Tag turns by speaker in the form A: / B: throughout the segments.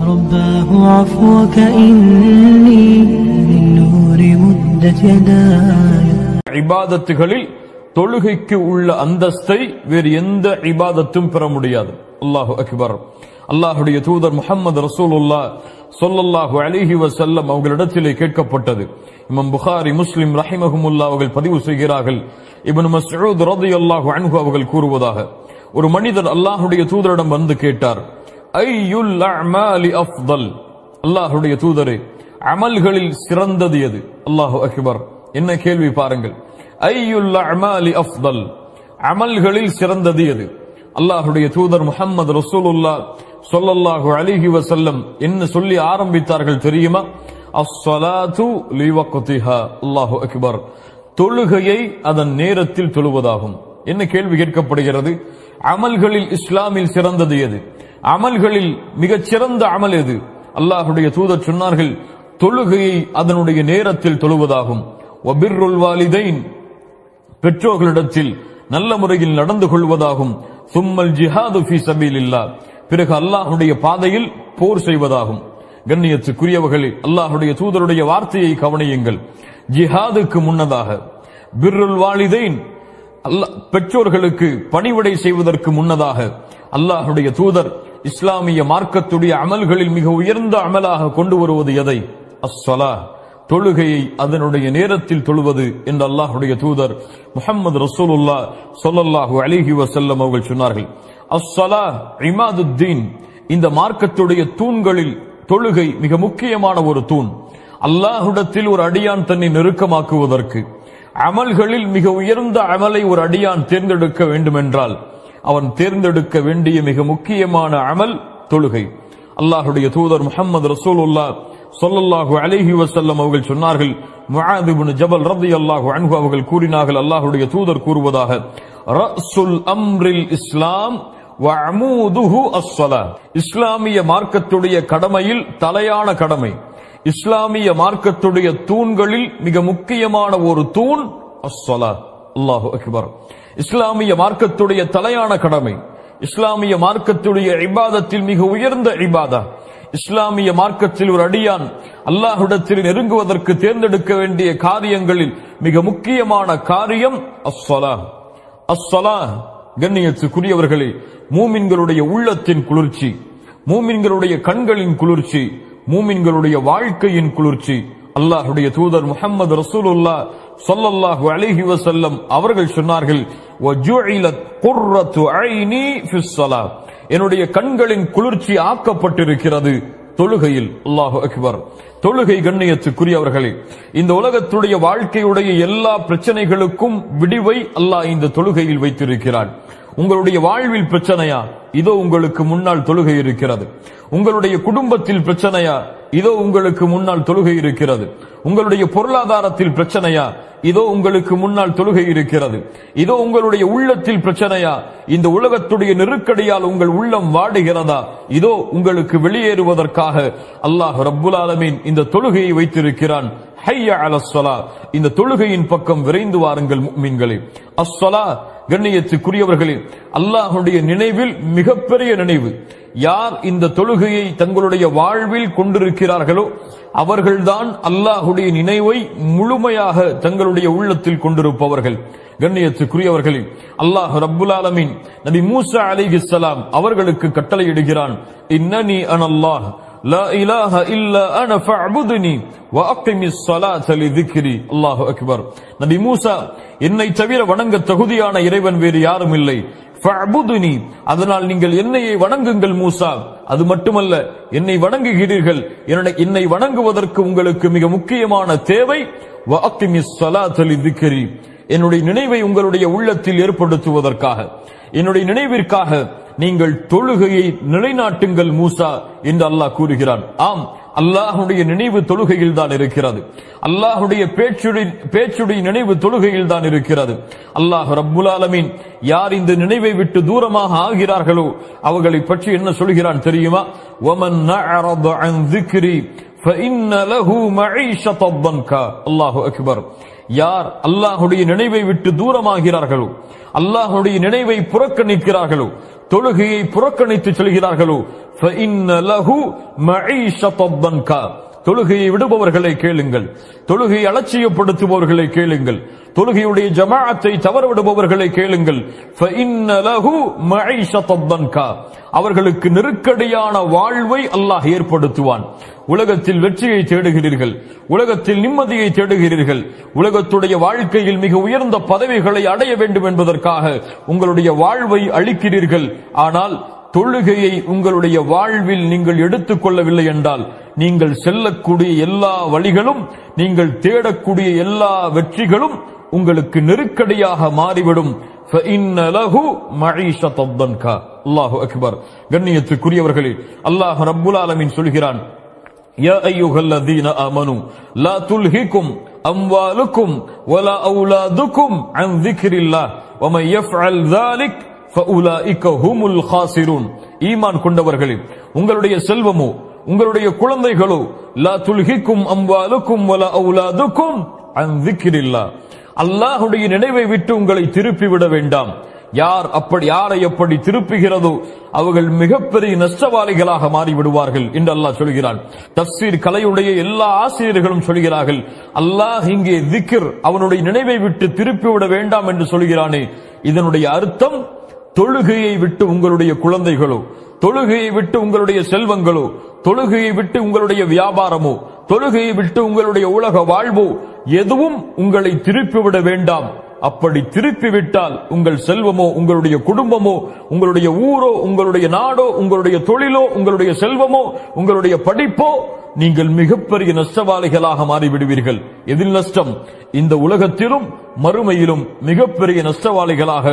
A: رباه عفوك إني من نور مدت يداي.
B: இபாதத்துகளில் தொழுகைக்கு உள்ள அந்தஸ்தை வேறு எந்த இபாதத்தும் பெற முடியாது. அல்லாஹு அக்பர். அல்லாஹுடைய தூதர் முஹம்மது ரசூலுல்லாஹ் ஸல்லல்லாஹு அலைஹி வஸல்லம் அவர்களிடத்திலே கேட்கப்பட்டது. இமாம் புகாரி, முஸ்லிம் ரஹிமஹுமுல்லாஹ் அவர்கள் பதிவு செய்கிறார்கள். இப்னு மஸ்ஊத் ரலியல்லாஹு அன்ஹு அவர்கள் கூறுவதாக, ஒரு மனிதர் அல்லாஹுடைய தூதரிடம் வந்து கேட்டார், ஐயுல் அஅமாலி அஃதல், அல்லாஹுடைய தூதரே அமல்களில் சிறந்தது எது? அல்லாஹு அக்பர். என்ன கேள்வி பாருங்கள். ஐயுல் அஅமாலி அஃதல், அமல்களில் சிறந்தது எது? அல்லாஹுடைய தூதர் முஹம்மது ரசூலுல்லாஹ் ஸல்லல்லாஹு அலைஹி வஸல்லம் என்ன சொல்லி ஆரம்பித்தார்கள் தெரியுமா? அஸ்ஸலாத்து லிவக்திஹா. அல்லாஹு அக்பர். தொழுகையை அதன் நேரத்தில் தொழுவதாகும். என்ன கேள்வி கேட்கப்படுகிறது? அமல்களில் இஸ்லாமில் சிறந்தது எது? அமல்களில் மிகச் சிறந்த அமல் எது? அல்லாஹுடைய தூதர் சொன்னார்கள், தொழுகையை அதனுடைய நேரத்தில் தொழுவதாகும். வபிர்ருல் வாலிதைன், பெற்றோர்களிடத்தில் நல்ல முறையில் நடந்து கொள்வதாகும். சும்மல் ஜிஹாது ஃபீ சபீலில்லாஹ், பிறகு அல்லாஹுடைய பாதையில் போர் செய்வதாகும். கண்ணியத்துக்குரியவர்களே, அல்லாஹுடைய தூதருடைய வார்த்தையை கவனியுங்கள். ஜிஹாதுக்கு முன்னதாக, பிர்ருல் வாலிதைன், பெற்றோர்களுக்கு பணிவிடை செய்வதற்கு முன்னதாக அல்லாஹுடைய தூதர் இஸ்லாமிய மார்க்கத்துடைய அமல்களில் மிக உயர்ந்த அமலாக கொண்டு வருவது எதை? அஸ்ஸலாஹ், தொழுகையை அதனுடைய நேரத்தில் தொழுவது என்று அல்லாஹுடைய தூதர் முஹம்மது ரசூலுல்லாஹ் ஸல்லல்லாஹு அலைஹி வஸல்லம் அவர்கள் சொன்னார்கள். அஸ்ஸலாஹ் இமாதுத்தீன், இந்த மார்க்கத்துடைய தூண்களில் தொழுகை மிக முக்கியமான ஒரு தூண். அல்லாஹ்விடத்தில் ஒரு அடியான் தன்னை நெருக்கமாக்குவதற்கு, அமல்களில் மிக உயர்ந்த அமலை ஒரு அடியான் தேர்ந்தெடுக்க வேண்டுமென்றால் அவன் தேர்ந்தெடுக்க வேண்டிய மிக முக்கியமான அமல் தொழுகை. அல்லாஹுடைய தூதர் முஹம்மது ரசூலுல்லாஹ் ஸல்லல்லாஹு அலைஹி வஸல்லம் அவர்கள் சொன்னார்கள், முஆத் இப்னு ஜபல் ரலியல்லாஹு அன்ஹு அவர்கள் கூறினார்கள், அல்லாஹுடைய தூதர் கூறுவதாக, ரஅஸுல் அம்ரில் இஸ்லாம் வ அமூதுஹு அஸ்ஸலாஹ், இஸ்லாமிய மார்க்கத்துடைய கடமையில் தலையான கடமை, இஸ்லாமிய மார்க்கத்துடைய தூண்களில் மிக முக்கியமான ஒரு தூண் அஸ்ஸலாஹ். அல்லாஹு அக்பர். இஸ்லாமிய மார்க்கத்துடைய தலையான கடமை, இஸ்லாமிய மார்க்கத்துடைய இபாதத்தில் மிக உயர்ந்த இபாதா, இஸ்லாமிய மார்க்கத்தில் ஒரு அடியான் அல்லாஹ்விடத்தில் நெருங்குவதற்கு தேர்ந்தெடுக்க வேண்டிய காரியங்களில் மிக முக்கியமான காரியம் அஸ்ஸலாஹ். அஸ்ஸலாஹ், கண்ணியத்துக்குரியவர்களே, மூமின்களுடைய உள்ளத்தின் குளிர்ச்சி, மூமின்களுடைய கண்களின் குளிர்ச்சி, மூமின்களுடைய வாழ்க்கையின் குளிர்ச்சி. அல்லாஹுடைய தூதர் முஹம்மது ரசூலுல்லாஹ் ஸல்லல்லாஹு அலைஹி வஸல்லம் அவர்கள் சொன்னார்கள், வஜுஇலத் குர்ரத்து ஐனி ஃபிஸ் ஸலாத், என்னுடைய கண்களின் குளிர்ச்சி ஆக்கப்பட்டிருக்கிறது தொழுகையில். அல்லாஹு அக்பர். தொழுகை, கண்ணியத்துக்குரியவர்களே, இந்த உலகத்துடைய வாழ்க்கையுடைய எல்லா பிரச்சனைகளுக்கும் விடிவை அல்லாஹ் இந்த தொழுகையில் வைத்திருக்கிறான். உங்களுடைய வாழ்வில் பிரச்சனையா? இதோ உங்களுக்கு முன்னால் தொழுகை இருக்கிறது. உங்களுடைய குடும்பத்தில் பிரச்சனையா? இதோ உங்களுக்கு முன்னால் தொழுகை இருக்கிறது. உங்களுடைய பொருளாதாரத்தில் பிரச்சனையா? இதோ உங்களுக்கு முன்னால் தொழுகை இருக்கிறது. இதோ உங்களுடைய உள்ளத்தில் பிரச்சனையா? இந்த உலகத்துடைய நெருக்கடியால் உங்கள் உள்ளம் வாடுகிறதா? இதோ உங்களுக்கு வெளியேறுவதற்காக அல்லாஹ் ரப்புல் ஆலமீன் இந்த தொழுகையை வைத்திருக்கிறான். ஹய்ய அலஸ் ஸலாத், இந்த தொழுகையின் பக்கம் விரைந்து வாருங்கள் முஃமின்களே. அஸ்ஸலாத், கண்ணியத்துக்குரியவர்களே, அல்லாஹ்வுடைய நினைவில் மிகப்பெரிய நினைவு. யார் இந்த தொழுகையை தங்களுடைய வாழ்வில் கொண்டிருக்கிறார்களோ அவர்கள்தான் அல்லாஹ்வுடைய நினைவை முழுமையாக தங்களுடைய உள்ளத்தில் கொண்டிருப்பவர்கள். கண்ணியத்துக்குரியவர்களே, அல்லாஹ் ரப்புல் ஆலமீன் நபி மூசா அலைஹிஸ்ஸலாம் அவர்களுக்கு கட்டளையிடுகிறான், இன்னனி அனல்லாஹ் லா இலாஹ இல்லா அன ஃபஅபுதுனி வ அகிமிஸ் ஸலாத லிذிக்ரி. அல்லாஹு அக்பர். நபி மூசா, என்னை தவிர வணங்க தகுதியான இறைவன் வேறு யாரும் இல்லை. ஃபஅபுதுனி, அதனால் நீங்கள் என்னையே வணங்குங்கள் மூசா. அது மட்டுமல்ல, என்னை வணங்குகிறீர்கள், என்னை வணங்குவதற்கு உங்களுக்கு மிக முக்கியமான தேவை வ அகிமிஸ் ஸலாத லிذிக்ரி, என்னுடைய நினைவை உங்களுடைய உள்ளத்தில் ஏற்படுத்துவதற்காக, என்னுடைய நினைவிற்காக நீங்கள் தொழுகையை நிலைநாட்டுங்கள் மூசா என்று அல்லாஹ் கூறுகிறான். ஆம், அல்லாஹுடைய நினைவு தொழுகையில் தான் இருக்கிறது. அல்லாஹுடைய பேச்சுடைய நினைவு தொழுகையில் தான் இருக்கிறது. அல்லாஹ் ரப்புல் ஆலமீன் யார் இந்த நினைவை விட்டு தூரமாக ஆகிறார்களோ அவர்களை பற்றி என்ன சொல்கிறான் தெரியுமா? வமன் நஅரத அன் ذிக்ரி فإن له معيشة ضنكا. அல்லாஹு அக்பர். யார் அல்லாஹ்வுடைய நினைவை விட்டு தூரமாகிறார்களோ, அல்லாஹ்வுடைய நினைவை புறக்கணிக்கிறார்களோ, தொழுகையை புறக்கணித்து செல்கிறார்களோ, فإن له معيشة ضنكا. தொழுகையை விடுபவர்களை கேளுங்கள், தொழுகையை அலட்சியப்படுத்துபவர்களை கேளுங்கள், தொழுகையுடைய ஜமாஅத்தை தவறவிடுபவர்களை கேளுங்கள். فإن له معيشة ضنكا. அவர்களுக்கு நெருக்கடியான வாழ்வை அல்லாஹ் ஏற்படுத்துவான். உலகத்தில் வெற்றியை தேடுகிறீர்கள், உலகத்தில் நிம்மதியை தேடுகிறீர்கள், உலகத்துடைய வாழ்க்கையில் மிக உயர்ந்த பதவிகளை அடைய வேண்டும் என்பதற்காக உங்களுடைய வாழ்வை அளிக்கிறீர்கள். ஆனால் தொழுகையை உங்களுடைய வாழ்வில் நீங்கள் எடுத்துக் கொள்ளவில்லை என்றால் நீங்கள் செல்லக்கூடிய எல்லா வழிகளும், நீங்கள் தேடக்கூடிய எல்லா வெற்றிகளும் உங்களுக்கு நெருக்கடியாக மாறிவிடும். فإن له معيشة ضنكا. அல்லாஹு அக்பர். கண்ணியத்துக்குரியவர்களே, அல்லாஹ் ரப்புல் ஆலமீன் சொல்கிறான், யா அய்யுஹல்லதீன ஆமனூ லா துல்ஹிகும் அம்வாலுக்கும் வலா அவுலாதுக்கும் அன் ذிக்ரில்லாஹ் வமன் யஃஅல் ذلك فأولئك هم الخاسرون. ஈமான் கொண்டவர்களே, உங்களுடைய செல்வமோ உங்களுடைய குழந்தைகளோ லா துல்ஹிகும் அம்வாலுக்கும் வலா அவுலாதுக்கும் அன் ذிக்ரில்லாஹ், அல்லாஹ்வுடைய நினைவை விட்டு உங்களை திருப்பி விட வேண்டாம். யாரை எப்படி திருப்புகிறதோ அவர்கள் மிகப்பெரிய நஷ்டவாளிகளாக மாறிவிடுவார்கள் என்று அல்லாஹ் சொல்கிறான். தஃசீர் கலையுடைய எல்லா ஆசிரியர்களும் சொல்கிறார்கள், அல்லாஹ் இங்கே திக்ர், அவனுடைய நினைவை விட்டு திருப்பிவிட வேண்டாம் என்று சொல்கிறானே, இதனுடைய அர்த்தம் தொழுகையை விட்டு உங்களுடைய குழந்தைகளோ, தொழுகையை விட்டு உங்களுடைய செல்வங்களோ, தொழுகையை விட்டு உங்களுடைய வியாபாரமோ, தொழுகையை விட்டு உங்களுடைய உலக வாழ்வோ எதுவும் உங்களை திருப்பிவிட வேண்டாம். அப்படி திருப்பிவிட்டால் உங்கள் செல்வமோ, உங்களுடைய குடும்பமோ, உங்களுடைய ஊரோ, உங்களுடைய நாடோ, உங்களுடைய தொழிலோ, உங்களுடைய செல்வமோ, உங்களுடைய படிப்போ, நீங்கள் மிகப்பெரிய நஷ்டவாளிகளாக மாறிவிடுவீர்கள். எதில் நஷ்டம்? இந்த உலகத்திலும் மறுமையிலும் மிகப்பெரிய நஷ்டவாளிகளாக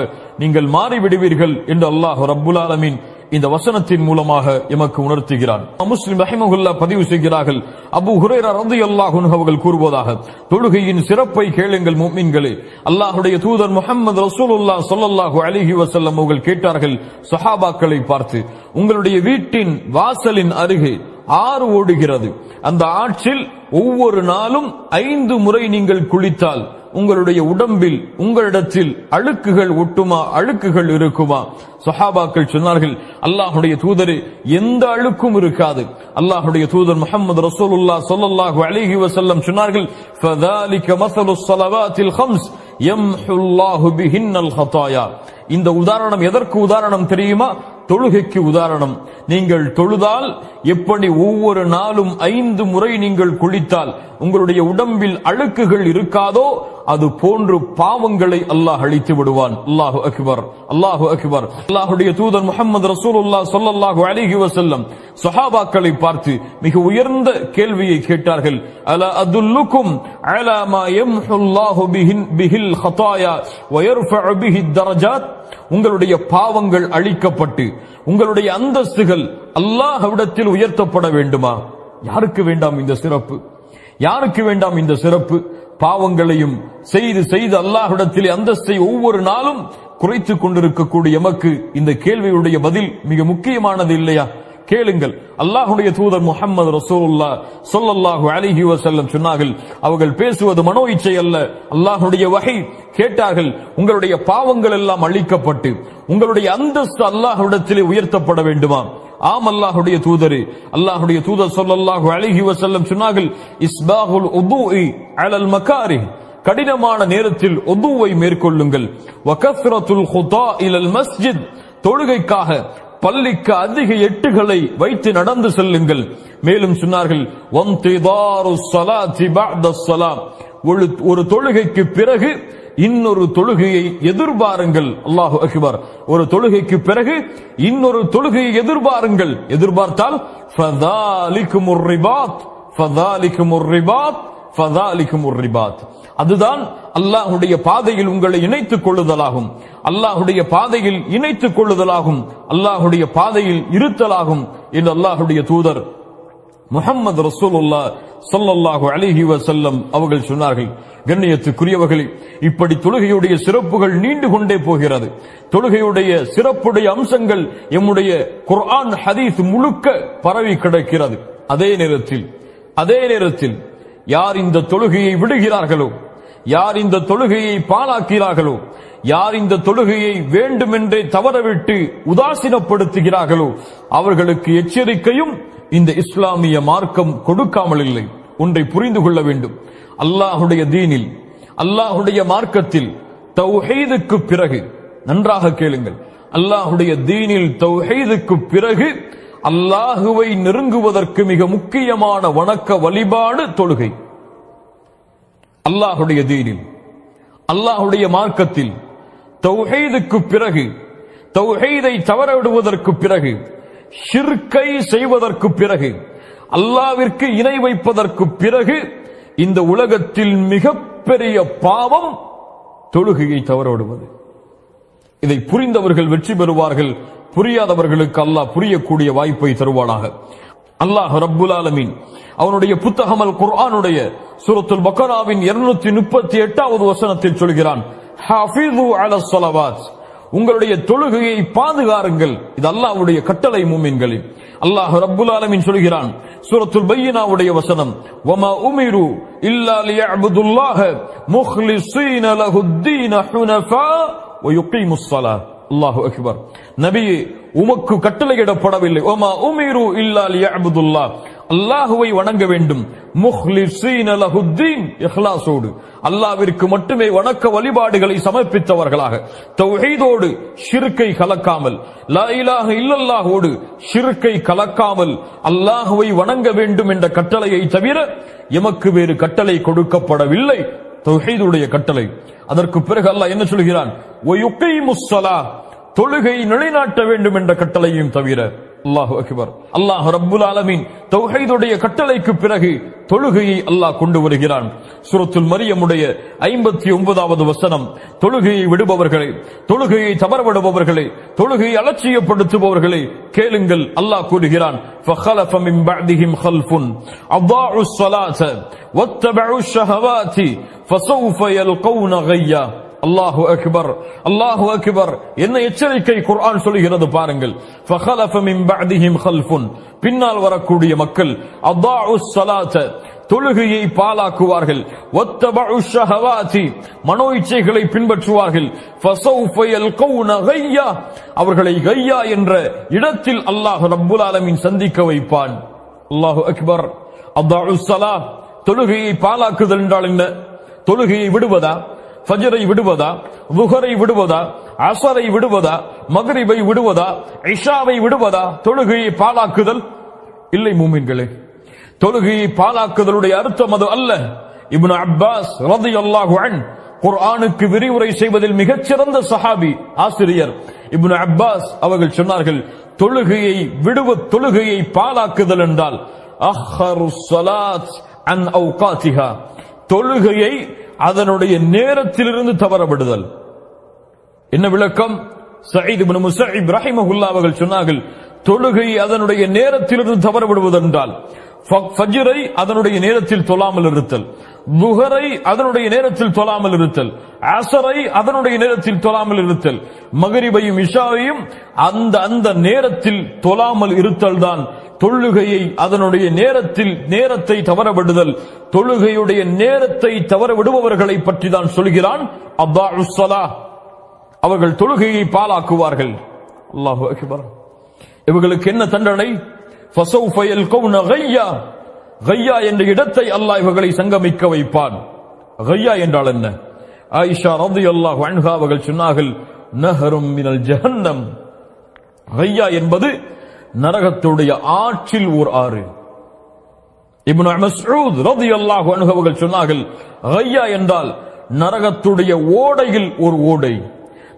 B: நீங்கள் மாறிவிடுவீர்கள் என்று அல்லாஹ் ரப்புல் ஆலமீன் இந்த வசனத்தின் மூலமாக எமக்கு உணர்த்துகிறான். முஸ்லிம் ரஹிமஹுல்லாஹ் பதிவு செய்கிறார்கள், அபூ ஹுரைரா ரலியல்லாஹு அன்ஹு அவர்கள் கூறுவதாக, தொழுகையின் சிறப்பை கேளுங்கள் முஃமின்களே. அல்லாஹ்வுடைய தூதர் முஹம்மது ரசூலுல்லாஹ் ஸல்லல்லாஹு அலைஹி வஸல்லம் அவர்கள் கேட்டார்கள் சஹாபாக்களை பார்த்து, உங்களுடைய வீட்டின் வாசலின் அருகே ஆறு ஓடுகிறது, அந்த ஆற்றில் ஒவ்வொரு நாளும் 5 முறை நீங்கள் குளித்தால் உங்களுடைய உடம்பில் உங்களிடத்தில் அழுக்குகள் ஒட்டுமா, அழுக்குகள் இருக்குமா? சஹாபாக்கள் சொன்னார்கள், அல்லாஹ்வுடைய தூதரே, எந்த அழுக்கும் இருக்காது. அல்லாஹ்வுடைய தூதர் முஹம்மது ரசூலுல்லாஹ் ஸல்லல்லாஹு அலைஹி வஸல்லம் சொன்னார்கள், ஃபதாலிக மஸலுஸ் ஸலவாத்தில் ஹம்ஸ் யம்ஹுல்லாஹு பிஹின்னல் ஹதாயா. இந்த உதாரணம் எதற்கு உதாரணம் தெரியுமா? தொழுகைக்கு உதாரணம். நீங்கள் தொழுதால் எப்படி ஒவ்வொரு நாளும் 5 முறை நீங்கள் குளித்தால் உங்களுடைய உடம்பில் அழுக்குகள் இருக்காதோ அது போன்று பாவங்களை அல்லாஹ் அழித்து விடுவான். அல்லாஹு அக்பர், அல்லாஹு அக்பர். அல்லாஹ்வுடைய தூதர் முஹம்மது ரசூலுல்லாஹ் ஸல்லல்லாஹு அலைஹி வஸல்லம் சஹாபாக்களை பார்த்து மிக உயர்ந்த கேள்வியை கேட்டார்கள், அலா அதுல்லுக்கும் அலா மா யம்ஹுல்லாஹு பிஹில் ஹதாயா வ யர்ஃபஉ பிஹி தரஜாத். உங்களுடைய பாவங்கள் அழிக்கப்பட்டு உங்களுடைய அந்தஸ்துகள் அல்லாஹ்விடத்தில் உயர்த்தப்பட வேண்டுமா? யாருக்கு வேண்டாம் இந்த சிறப்பு? யாருக்கு வேண்டாம் இந்த சிறப்பு? பாவங்களையும் செய்து செய்து அல்லாஹ்விடத்தில் அந்தஸ்தை ஒவ்வொரு நாளும் குறைத்துக் கொண்டிருக்கக்கூடிய எமக்கு இந்த கேள்வியுடைய பதில் மிக முக்கியமானது இல்லையா? கேளுங்கள். அல்லாஹ்வுடைய தூதர் முஹம்மது ரசூலுல்லாஹ் ஸல்லல்லாஹு அலைஹி வஸல்லம் சொன்னார்கள், அவர்கள் பேசுவது மனோ இச்சை அல்ல, அல்லாஹ்வுடைய வஹி. கேட்டார்கள், உங்களுடைய பாவங்கள் எல்லாம் அழிக்கப்பட்டு உங்களுடைய அந்தஸ்து அல்லாஹ்விடத்திலே உயர்த்தப்பட வேண்டுமா? ஆம் அல்லாஹ்வுடைய தூதரே. அல்லாஹ்வுடைய தூதர் ஸல்லல்லாஹு அலைஹி வஸல்லம் சொன்னார்கள், இஸ்பாகுல் உதுஇ அலல் மகாரிஹ். கடினமான நேரத்தில் உதுவை மேற்கொள்ளுங்கள். வகஸ்ரத்துல் குதா இலல் மஸ்ஜித். தொழுகைக்காக பள்ளிக்கு அதிக எட்டுகளை வைத்து நடந்து செல்லுங்கள். மேலும் சொன்னார்கள், வன்திதாருஸ் ஸலாத்தி பஅதஸ் ஸலாம். ஒரு தொழுகைக்கு பிறகு இன்னொரு தொழுகையை எதிர்பாருங்கள். அல்லாஹு அக்பர். ஒரு தொழுகைக்கு பிறகு இன்னொரு தொழுகையை எதிர்பாருங்கள். எதிர்பார்த்தால் ஃபதாலிகுமுர் ரிபாத், ஃபதாலிகுமுர் ரிபாத், ஃபதாலிகுமுர் ரிபாத். அதுதான் அல்லாஹ்வுடைய பாதையில் உங்களை இணைத்துக் கொள்ளுதலாகும், அல்லாஹ்வுடைய பாதையில் இணைத்துக் கொள்ளுதலாகும், அல்லாஹ்வுடைய பாதையில் இருத்தலாகும் என்று அல்லாஹ்வுடைய தூதர் முஹம்மது ரசூலுல்லாஹ் ஸல்லல்லாஹு அலைஹி வஸல்லம் அவர்கள் சொன்னார்கள். கண்ணியத்துக்குரியவர்களே, இப்படி தொழுகையுடைய சிறப்புகள் நீண்டு கொண்டே போகிறது. தொழுகையுடைய சிறப்புடைய அம்சங்கள் எம்முடைய குர்ஆன் ஹதீஸ் முழுக்க பரவி கிடக்கிறது. அதே நேரத்தில் அதே நேரத்தில் யார் இந்த தொழுகையை விடுகிறார்களோ, யார் இந்த தொழுகையை பாழாக்கிறார்களோ, யார் இந்த தொழுகையை வேண்டுமென்றே தவறவிட்டு உதாசீனப்படுத்துகிறார்களோ அவர்களுக்கு எச்சரிக்கையும் இந்த இஸ்லாமிய மார்க்கம் கொடுக்காமல் இல்லை. ஒன்றை புரிந்து கொள்ள வேண்டும். அல்லாஹுடைய தீனில், அல்லாஹுடைய மார்க்கத்தில் தௌஹீதுக்கு பிறகு, நன்றாக கேளுங்கள், அல்லாஹுடைய தீனில் தௌஹீதுக்கு பிறகு அல்லாஹுவை நெருங்குவதற்கு மிக முக்கியமான வணக்க வழிபாடு தொழுகை. அல்லாஹுடைய தீனில், அல்லாஹுடைய மார்க்கத்தில் தௌஹீதுக்கு பிறகு, தௌஹீதை தவறவிடுவதற்கு பிறகு, ஷிர்கை செய்வதற்கு பிறகு, அல்லாஹ்விற்கு இணை வைப்பதற்கு பிறகு இந்த உலகத்தில் மிகப்பெரிய பாவம் தொழுகையை தவறவிடுவது. இதை புரிந்தவர்கள் வெற்றி பெறுவார்கள். புரியாதவர்களுக்கு அல்லாஹ் புரியக்கூடிய வாய்ப்பை தருவானாக. அல்லாஹ் ரப்புல் ஆலமீன் அவனுடைய புத்தகம் அல் குர்ஆனுடைய சூரத்துல் பக்ராவின் 238வது வசனத்தில் சொல்கிறான், ஹாஃபிது அலஸ் ஸலவாத், உங்களுடைய தொழுகையை பாதுகாருங்கள். இது அல்லாஹ்வுடைய கட்டளை மூமின்களே. அல்லாஹ் ரப்புல் ஆலமீன் சொல்கிறான் சூரத்துல் பையினாவுடைய வசனம், வமா உமிரு இல்லா லியஅபுதுல்லாஹ முக்லிஸீன லஹுத்தீன ஹுனஃபா வ யுகீமுஸ் ஸலாத். அல்லாஹு அக்பர். நபியே, உமக்கு கட்டளையிடப்படவில்லை, வமா உமிரு இல்லா லியஅபுதுல்லாஹ், அல்லாஹுவை வணங்க வேண்டும், முக்லிஸீன லஹுத்தீன், இஹ்லாஸோடு, அல்லாஹ்விற்கு மட்டுமே வணக்க வழிபாடுகளை சமர்ப்பித்தவர்களாக, தௌஹீதோடு ஷிர்கை கலக்காமல், லா இலாஹ இல்லல்லாஹோடு ஷிர்கை கலக்காமல் அல்லாஹுவை வணங்க வேண்டும் என்ற கட்டளையை தவிர எமக்கு வேறு கட்டளை கொடுக்கப்படவில்லை. தௌஹீதுடைய கட்டளை. அதற்கு பிறகு அல்லாஹ் என்ன சொல்கிறான், வயுகீமுஸ் ஸலாத், தொழுகை நிலைநாட்ட வேண்டும் என்ற கட்டளையும் தவிர. அல்லாஹு அக்பர். அல்லாஹ் ரப்புல் ஆலமீன் தௌஹீதுடைய கட்டளைக்கு பிறகு தொழுகையை அல்லாஹ் கொண்டு வருகிறான். சூரத்துல் மரியமுடைய 59வது வசனம், தொழுகையை விடுபவர்களே, தொழுகையை தவறவிடுபவர்களே, தொழுகையை அலட்சியப்படுத்துபவர்களே, கேளுங்கள். அல்லாஹ் கூறுகிறான், ஃபഖலஃப மின் பஅதிஹிம் கல்ஃபுன் அதாஉஸ் ஸலாத வத்தபஉஷ் ஷஹவாதி ஃபஸௌஃப யல்கௌன கய்யா. அல்லாஹு அக்பர், அல்லாஹு அக்பர். என்ன எச்சரிக்கை குர்ஆன் சொல்கிறது பாருங்கள். ஃபഖலஃப மின் பஅதிஹிம் கல்ஃபுன், பின்னால் வரக்கூடிய மக்கள், அதாஉஸ் ஸலாத, தொழுகையை பாழாக்குவார்கள், வத்தபஉஷ் ஷஹவாதி, மனோ இச்சைகளை பின்பற்றுவார்கள், ஃபஸௌஃப யல்கௌன கய்யா, அவர்களை கய்யா என்ற இடத்தில் அல்லாஹ் ரப்புல் ஆலமீன் சந்திக்க வைப்பான். அல்லாஹு அக்பர். அதாஉஸ் ஸலாத், தொழுகையை பாழாக்குதல் என்றால் என்ன? தொழுகையை விடுவதா? ஃபஜ்ரை விடுவதா? லுஹரை விடுவதா? அஸரை விடுவதா? மக்ரிபை விடுவதா? இஷாவை விடுவதா? தொழுகையை பாழாக்குதல் இல்லை மூமின்களே. தொழுகையை பாழாக்குதலுடைய அர்த்தம் அது அல்ல. இப்னு அப்பாஸ் ரலியல்லாஹு அன்ஹு குர்ஆனுக்கு விரிவுரை செய்வதில் மிகச்சிறந்த சஹாபி, ஆசிரியர் இப்னு அப்பாஸ் அவர்கள் சொன்னார்கள், தொழுகையை பாழாக்குதல் என்றால் அஹ்ஹருஸ் ஸலாத் அன் அவ்காத்திஹா, தொழுகையை அதனுடைய நேரத்திலிருந்து தவறவிடுதல். என்ன விளக்கம்? சயீத் இப்னு முஸஅப் ரஹிமஹுல்லாஹ் அவர்கள் சொன்னார்கள், தொழுகை அதனுடைய நேரத்திலிருந்து தவறவிடுவதென்றால் ஃபஜ்ரை அதனுடைய நேரத்தில் தொழாமல் இருத்தல், லுஹரை அதனுடைய நேரத்தில் தொழாமல் இருத்தல், அஸரை அதனுடைய நேரத்தில் தொழாமல் இருத்தல், மக்ரிபையும் இஷாவையும் அந்த நேரத்தில் தொழாமல் இருத்தல் தான் தொழுகையை அதனுடைய நேரத்தை தவறவிடுதல். தொழுகையுடைய நேரத்தை தவறவிடுபவர்களை பற்றி தான் சொல்கிறான், அதாஉஸ் ஸலாத், அவர்கள் தொழுகையை பாழாக்குவார்கள். அல்லாஹு அக்பர். இவர்களுக்கு என்ன தண்டனை? ஃபஸௌஃப யல்கௌன கய்யா, கய்யா என்ற இடத்தை அல்லாஹ் இவர்களை சங்கமிக்க வைப்பான். கய்யா என்றால் என்ன? ஆயிஷா ரலியல்லாஹு அன்ஹா அவர்கள் சொன்னார்கள், நஹரும் மினல் ஜஹன்னம். கய்யா என்பது நரகத்துடைய ஆற்றில் ஓர் ஆறு. இப்னு மஸ்ஊத் ரலியல்லாஹு அன்ஹு அவர்கள் சொன்னார்கள், கய்யா என்றால் நரகத்துடைய ஓடையில் ஒரு ஓடை,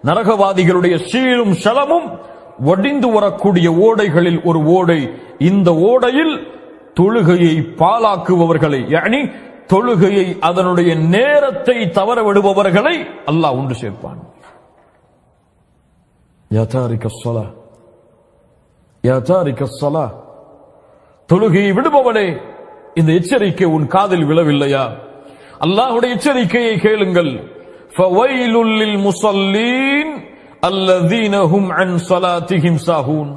B: நரகவாதிகளுடைய சீலும் ஷலமும் வடிந்து வரக்கூடிய ஓடைகளில் ஒரு ஓடை. இந்த ஓடையில் தொழுகையை பாழாக்குபவர்களை, யானி தொழுகையை அதனுடைய நேரத்தை தவற விடுபவர்களை அல்லாஹ் ஒன்று சேர்ப்பான். யா தாரிகஸ் ஸலாத், யா தாரிகஸ் ஸலாத், தொழுகையை விடுபவனே, இந்த எச்சரிக்கை உன் காதில் விழவில்லையா? அல்லாஹ்வுடைய எச்சரிக்கையை கேளுங்கள். ஃபவைலுல் லில் முஸல்லீன் அல்லதீன ஹும் அன் ஸலாத்திஹிம் சாஹூன்.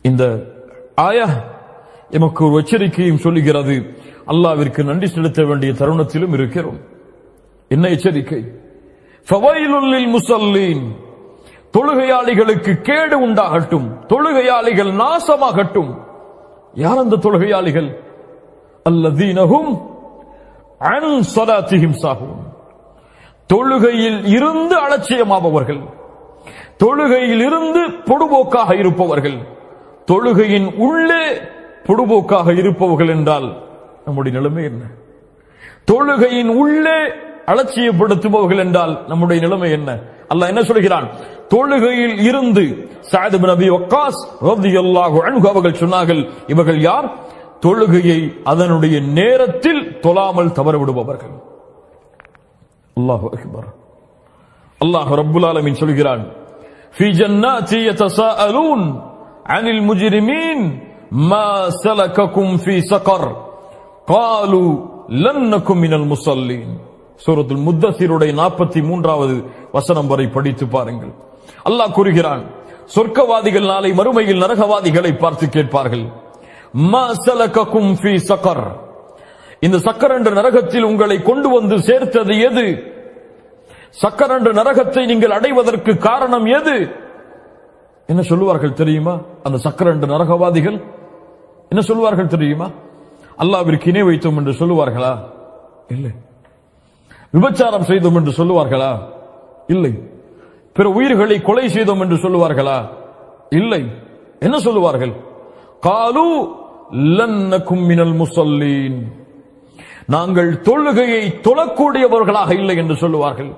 B: இந்த ஆயத் எமக்கு ஒரு எச்சரிக்கையும் சொல்லுகிறது. அல்லாஹ்விற்கு நன்றி செலுத்த வேண்டிய தருணத்திலும் இருக்கிறோம். என்ன எச்சரிக்கை? ஃபவைலுல் லில் முஸல்லீன், தொழுகையாளிகளுக்கு கேடு உண்டாகட்டும், தொழுகையாளிகள் நாசமாகட்டும். யார் அந்த தொழுகையாளிகள்? அல்லதீனஹும் அன் ஸலாத்திஹிம் சாஹூன், தொழுகையில் இருந்து அலட்சியமாபவர்கள், தொழுகையில் இருந்து பொடுபோக்காக இருப்பவர்கள். தொழுகையின் உள்ளே பொடுபோக்காக இருப்பவர்கள் என்றால் நம்முடைய நிலைமை என்ன? தொழுகையின் உள்ளே அலட்சியப்படுத்துபவர்கள் என்றால் நம்முடைய நிலைமை என்ன? அல்லாஹ் என்ன சொல்கிறான்? தொழுகையில் இருந்து சஅத் இப்னு அபி வக்காஸ் ரலியல்லாஹு அன்ஹு அவர்கள் சொன்னார்கள், இவர்கள் யார்? தொழுகையை அதனுடைய நேரத்தில் தொழாமல் தவறவிடுபவர்கள். அல்லாஹு அக்பர். அல்லாஹ் ரப்புல் ஆலமீன் சொல்கிறான், ஃபீ ஜன்னாத்தி யதசாஅலூன் அனில் முஜ்ரிமீன் மா ஸலககும் ஃபீ ஸகர் காலு லன் நகும் மினல் முஸல்லீன். சூரத்துல் முத்தஸிருடைய 43வது வசனம் வரை படித்து பாருங்கள். அல்லாஹ் கூறுகிறான், சொர்க்கவாதிகள் நாளை மறுமையில் நரகவாதிகளை பார்த்து கேட்பார்கள், மா ஸலககும் ஃபீ ஸகர், இந்த சக்கர் என்ற நரகத்தில் உங்களை கொண்டு வந்து சேர்த்தது எது? சக்கர் என்ற நரகத்தை நீங்கள் அடைவதற்கு காரணம் எது? என்ன சொல்லுவார்கள் தெரியுமா? அந்த சக்கர் என்ற நரகவாதிகள் என்ன சொல்லுவார்கள் தெரியுமா? அல்லாஹ்விற்கு இணை வைத்தோம் என்று சொல்லுவார்களா? இல்லை. விபச்சாரம் செய்தோம் என்று சொல்லுவார்களா? இல்லை. பிற உயிர்களை கொலை செய்தோம் என்று சொல்லுவார்களா? இல்லை. என்ன சொல்லுவார்கள்? காலு லன் நகும் மினல் முஸல்லீன், நாங்கள் தொழுகையை தொழக்கூடியவர்களாக இல்லை என்று சொல்லுவார்கள்.